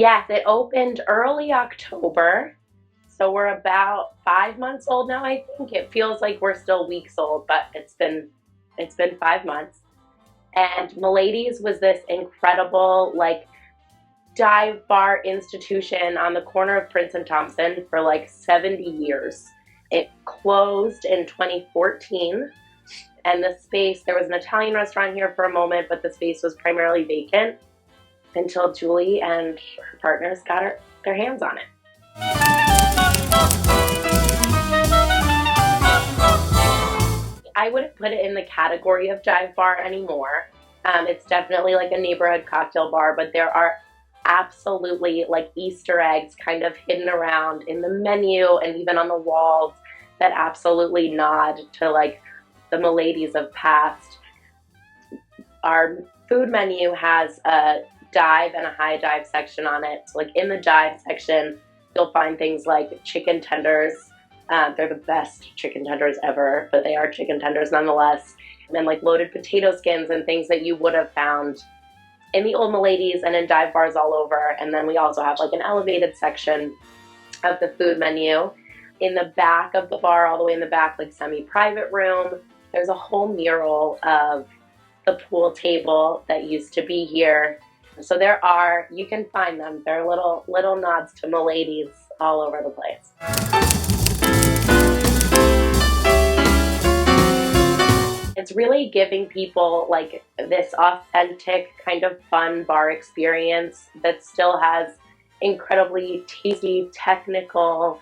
Yes, it opened early October. So we're about 5 months old now, I think. It feels like we're still weeks old, but it's been 5 months. And Milady's was this incredible like dive bar institution on the corner of Prince and Thompson for like 70 years. It closed in 2014. And the space, there was an Italian restaurant here for a moment, but the space was primarily vacant until Julie and her partners got their hands on it. I wouldn't put it in the category of dive bar anymore. It's definitely like a neighborhood cocktail bar, but there are absolutely like Easter eggs kind of hidden around in the menu and even on the walls that absolutely nod to like the Miladies of past. Our food menu has a dive and a high dive section on it. So like in the dive section, you'll find things like chicken tenders. They're the best chicken tenders ever, but they are chicken tenders nonetheless. And then like loaded potato skins and things that you would have found in the old Milady's and in dive bars all over. And then we also have like an elevated section of the food menu. In the back of the bar, all the way in the back, like semi-private room, there's a whole mural of the pool table that used to be here. So you can find them. There are little nods to Milady's all over the place. It's really giving people like this authentic kind of fun bar experience that still has incredibly tasty, technical,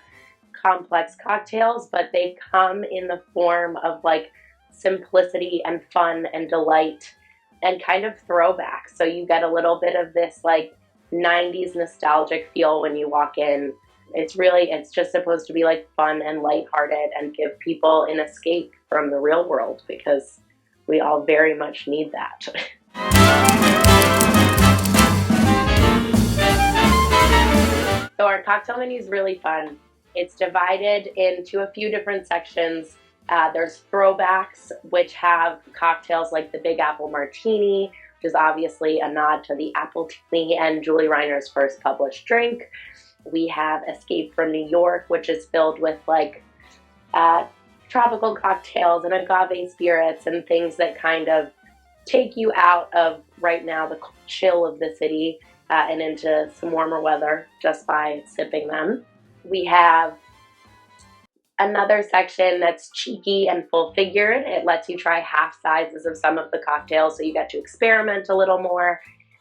complex cocktails, but they come in the form of like simplicity and fun and delight and kind of throwback. So you get a little bit of this like 90s nostalgic feel when you walk in. It's just supposed to be like fun and lighthearted and give people an escape from the real world because we all very much need that. So our cocktail menu is really fun. It's divided into a few different sections. There's throwbacks, which have cocktails like the Big Apple Martini, which is obviously a nod to the Appletini and Julie Reiner's first published drink. We have Escape from New York, which is filled with like tropical cocktails and agave spirits and things that kind of take you out of right now the chill of the city and into some warmer weather just by sipping them. We have another section that's cheeky and full-figured. It lets you try half sizes of some of the cocktails, so you get to experiment a little more.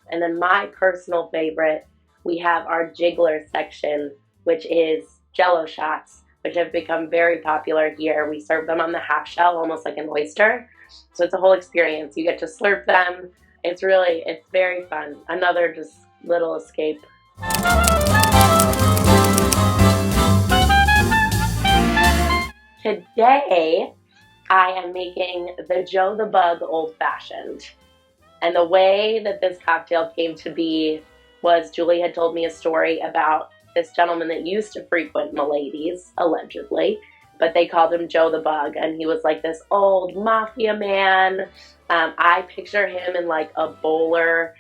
And then my personal favorite, we have our jiggler section, which is Jello shots, which have become very popular here. We serve them on the half shell, almost like an oyster. So it's a whole experience. You get to slurp them. It's very fun. Another just little escape. Today, I am making the Joe the Bug Old Fashioned. And the way that this cocktail came to be was Julie had told me a story about this gentleman that used to frequent Milady's, allegedly, but they called him Joe the Bug, and he was like this old mafia man. I picture him in like a bowler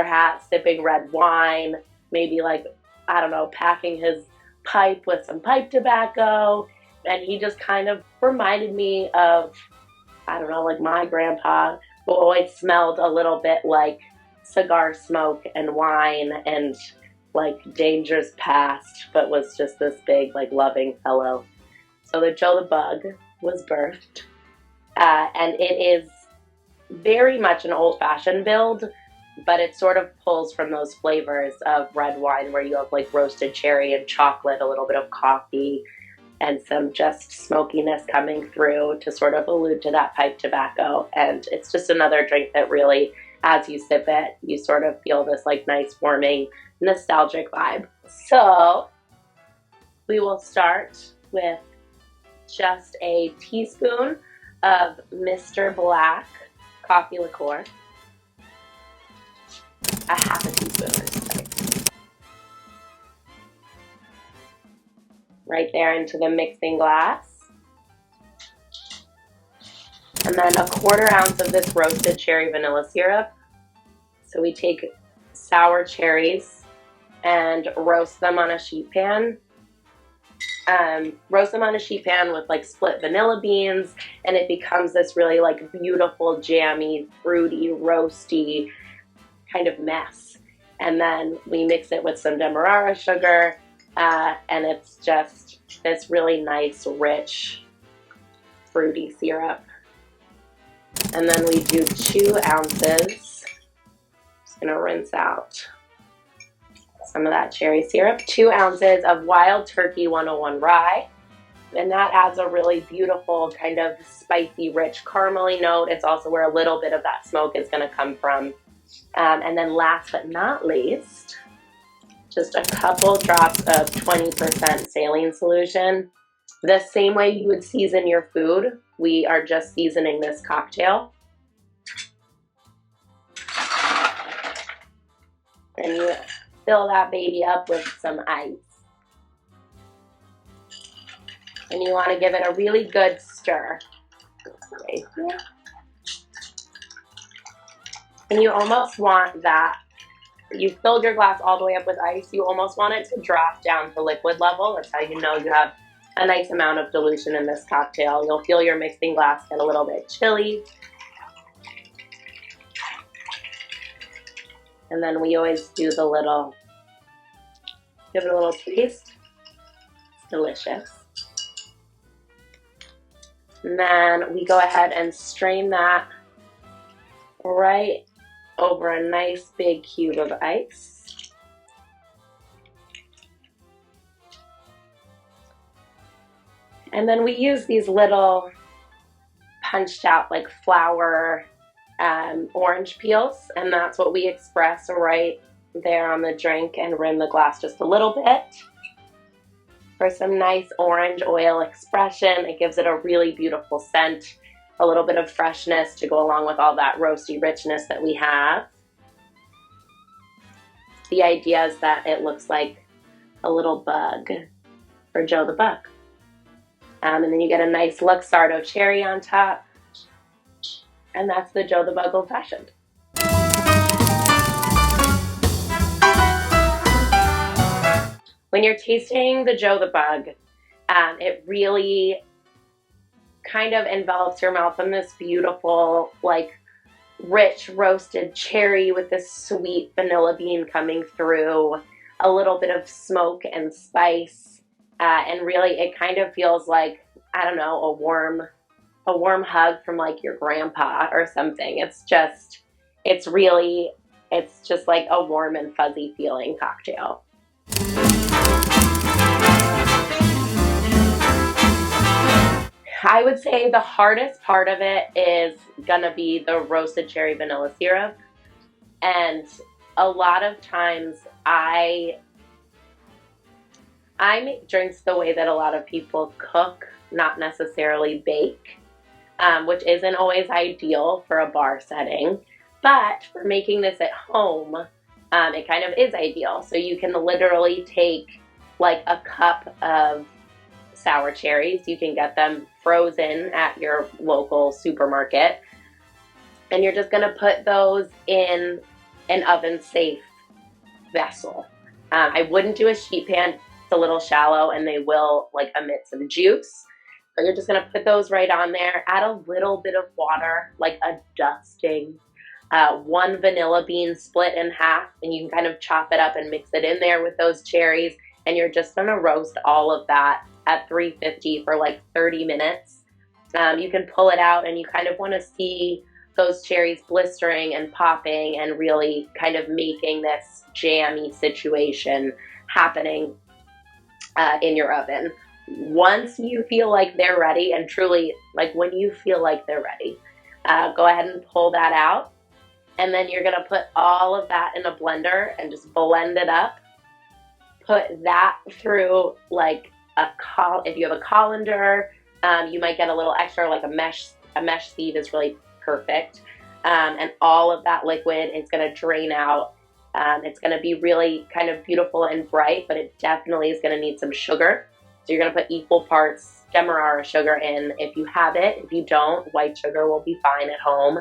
hat, sipping red wine, maybe like, I don't know, packing his pipe with some pipe tobacco. And he just kind of reminded me of, I don't know, like my grandpa, who always smelled a little bit like cigar smoke and wine and like dangers past, but was just this big, like loving fellow. So the Joe the Bug was birthed. And it is very much an old-fashioned build, but it sort of pulls from those flavors of red wine where you have like roasted cherry and chocolate, a little bit of coffee, and some just smokiness coming through to sort of allude to that pipe tobacco. And it's just another drink that really, as you sip it, you sort of feel this like nice, warming, nostalgic vibe. So we will start with just a teaspoon of Mr. Black coffee liqueur. A half a teaspoon. Right there into the mixing glass. And then a 1/4 ounce of this roasted cherry vanilla syrup. So we take sour cherries and roast them on a sheet pan. Roast them on a sheet pan with like split vanilla beans, and it becomes this really like beautiful, jammy, fruity, roasty kind of mess. And then we mix it with some demerara sugar, and it's just this really nice, rich, fruity syrup. And then we do 2 ounces. Just gonna rinse out some of that cherry syrup. 2 ounces of Wild Turkey 101 rye. And that adds a really beautiful kind of spicy, rich, caramely note. It's also where a little bit of that smoke is gonna come from. And then last but not least, just a couple drops of 20% saline solution. The same way you would season your food, we are just seasoning this cocktail. And you fill that baby up with some ice. And you want to give it a really good stir. Right here. And you almost want that, you filled your glass all the way up with ice, you almost want it to drop down to liquid level. That's how you know you have a nice amount of dilution in this cocktail. You'll feel your mixing glass get a little bit chilly. And then we always do the little, give it a little taste. It's delicious. And then we go ahead and strain that right over a nice big cube of ice. And then we use these little punched out like flower orange peels, and that's what we express right there on the drink and rim the glass just a little bit for some nice orange oil expression. It gives it a really beautiful scent, a little bit of freshness to go along with all that roasty richness that we have. The idea is that it looks like a little bug for Joe the Bug. And then you get a nice Luxardo cherry on top. And that's the Joe the Bug Old Fashioned. When you're tasting the Joe the Bug, it really kind of envelops your mouth in this beautiful, like, rich roasted cherry with this sweet vanilla bean coming through, a little bit of smoke and spice, and really it kind of feels like, I don't know, a warm hug from like your grandpa or something. It's just like a warm and fuzzy feeling cocktail. I would say the hardest part of it is gonna be the roasted cherry vanilla syrup. And a lot of times I make drinks the way that a lot of people cook, not necessarily bake, which isn't always ideal for a bar setting. But for making this at home, it kind of is ideal. So you can literally take like a cup of sour cherries. You can get them frozen at your local supermarket. And you're just going to put those in an oven-safe vessel. I wouldn't do a sheet pan. It's a little shallow and they will like emit some juice. But you're just going to put those right on there. Add a little bit of water, like a dusting. 1 vanilla bean split in half, and you can kind of chop it up and mix it in there with those cherries. And you're just going to roast all of that at 350 for like 30 minutes. You can pull it out and you kind of want to see those cherries blistering and popping and really kind of making this jammy situation happening in your oven. Once you feel like they're ready, and truly, like when you feel like they're ready, go ahead and pull that out. And then you're going to put all of that in a blender and just blend it up. Put that through like if you have a colander, you might get a little extra, like a mesh sieve is really perfect. And all of that liquid is going to drain out. It's going to be really kind of beautiful and bright, but it definitely is going to need some sugar. So you're going to put equal parts demerara sugar in if you have it. If you don't, white sugar will be fine at home.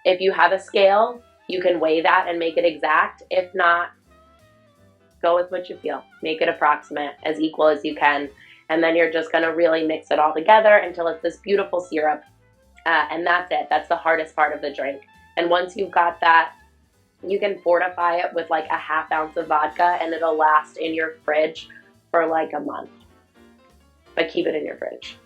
If you have a scale, you can weigh that and make it exact. If not, go with what you feel. Make it approximate, as equal as you can. And then you're just going to really mix it all together until it's this beautiful syrup. And that's it. That's the hardest part of the drink. And once you've got that, you can fortify it with like a half ounce of vodka, and it'll last in your fridge for like a month. But keep it in your fridge.